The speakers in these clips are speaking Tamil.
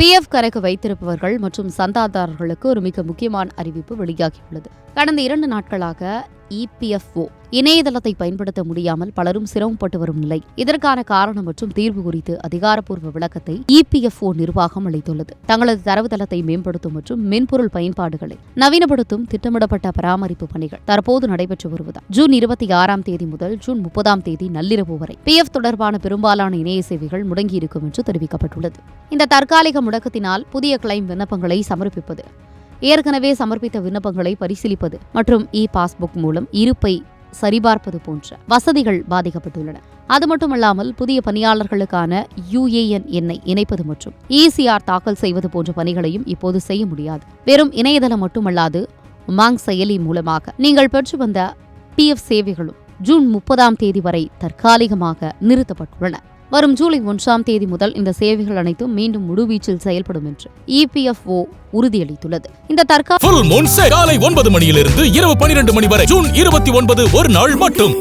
PF கணக்கு வைத்திருப்பவர்கள் மற்றும் சந்தாதாரர்களுக்கு ஒரு மிக முக்கியமான அறிவிப்பு வெளியாகியுள்ளது. கடந்த 2 நாட்களாக EPFO இணையதளத்தை பயன்படுத்த முடியாமல் பலரும் சிரமப்பட்டு வரும் நிலை. இதற்கான காரணம் மற்றும் தீர்வு குறித்து அதிகாரப்பூர்வ விளக்கத்தை EPFO நிர்வாகம் அளித்துள்ளது. தங்களது தரவுத்தளத்தை மேம்படுத்தும் மற்றும் மென்பொருள் பயன்பாடுகளை நவீனப்படுத்தும் திட்டமிடப்பட்ட பராமரிப்பு பணிகள் தற்போது நடைபெற்று வருவதால் ஜூன் 26ஆம் தேதி முதல் ஜூன் 30ஆம் தேதி நள்ளிரவு வரை PF தொடர்பான பெரும்பாலான இணைய சேவைகள் முடங்கியிருக்கும் என்று தெரிவிக்கப்பட்டுள்ளது. இந்த தற்காலிக முடக்கத்தினால் புதிய கிளைம் விண்ணப்பங்களை சமர்ப்பிப்பது, ஏற்கனவே சமர்ப்பித்த விண்ணப்பங்களை பரிசீலிப்பது மற்றும் பாஸ்புக் மூலம் இருப்பை சரிபார்ப்பது போன்ற வசதிகள் பாதிக்கப்பட்டுள்ளன. அது மட்டுமல்லாமல் புதிய பணியாளர்களுக்கான UAN எண்ணை இணைப்பது மற்றும் ECR தாக்கல் செய்வது போன்ற பணிகளையும் இப்போது செய்ய முடியாது. வெறும் இணையதளம் மட்டுமல்லாது உமாங் செயலி மூலமாக நீங்கள் பெற்று வந்த PF சேவைகளும் ஜூன் 30ஆம் தேதி வரை தற்காலிகமாக நிறுத்தப்பட்டுள்ளன. வரும் ஜூலை 1ஆம் தேதி முதல் இந்த சேவைகள் அனைத்தும் மீண்டும் முழுவீச்சில் செயல்படும் என்று EPFO உறுதியளித்துள்ளது. இந்த காலை 9 மணியிலிருந்து இரவு 12 மணி வரை ஜூன் 29 ஒரு நாள் மட்டும்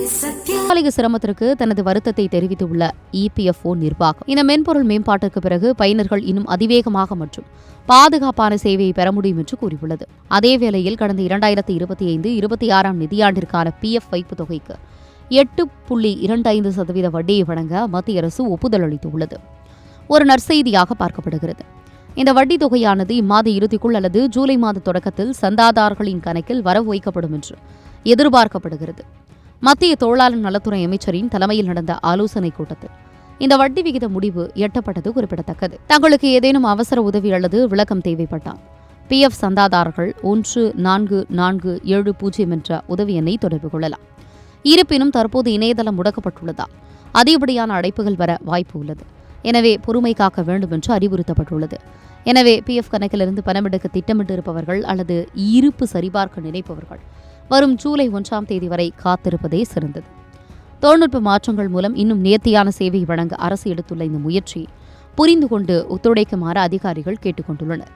தற்காலிக சிரமத்திற்கு தனது வருத்தத்தை தெரிவித்துள்ள EPFO நிர்வாகம் இந்த மென்பொருள் மேம்பாட்டிற்கு பிறகு பயனர்கள் இன்னும் அதிவேகமாக மற்றும் பாதுகாப்பான சேவையை பெற முடியும் என்று கூறியுள்ளது. அதேவேளையில் கடந்த 2025-26ஆம் நிதியாண்டிற்கான PF வைப்பு தொகைக்கு 8.25% வட்டியை வழங்க மத்திய அரசு ஒப்புதல் அளித்துள்ளது. ஒரு நற்செய்தியாக பார்க்கப்படுகிறது. இந்த வட்டி தொகையானது இம்மாத இறுதிக்குள் அல்லது ஜூலை மாத தொடக்கத்தில் சந்தாதாரர்களின் கணக்கில் வரவு வைக்கப்படும் என்று எதிர்பார்க்கப்படுகிறது. மத்திய தொழிலாளர் நலத்துறை அமைச்சரின் தலைமையில் நடந்த ஆலோசனைக் கூட்டத்தில் இந்த வட்டி விகித முடிவு எட்டப்பட்டது குறிப்பிடத்தக்கது. தங்களுக்கு ஏதேனும் அவசர உதவி அல்லது விளக்கம் தேவைப்பட்டால் PF சந்தாதாரர்கள் 1440 என்ற உதவி எண்ணை தொடர்பு கொள்ளலாம். இருப்பினும் தற்போது இணையதளம் முடக்கப்பட்டுள்ளதால் அதிகப்படியான அழைப்புகள் வர வாய்ப்பு உள்ளது. எனவே பொறுமை காக்க வேண்டும் என்று அறிவுறுத்தப்பட்டுள்ளது. எனவே PF கணக்கிலிருந்து பணம் எடுக்க திட்டமிட்டிருப்பவர்கள் அல்லது இருப்பு சரிபார்க்க நினைப்பவர்கள் வரும் ஜூலை 1ஆம் தேதி வரை காத்திருப்பதே சிறந்தது. தொழில்நுட்ப மாற்றங்கள் மூலம் இன்னும் நேர்த்தியான சேவை வழங்க அரசு எடுத்துள்ள இந்த முயற்சியை புரிந்து கொண்டு ஒத்துழைக்குமாறு அதிகாரிகள் கேட்டுக் கொண்டுள்ளனர்.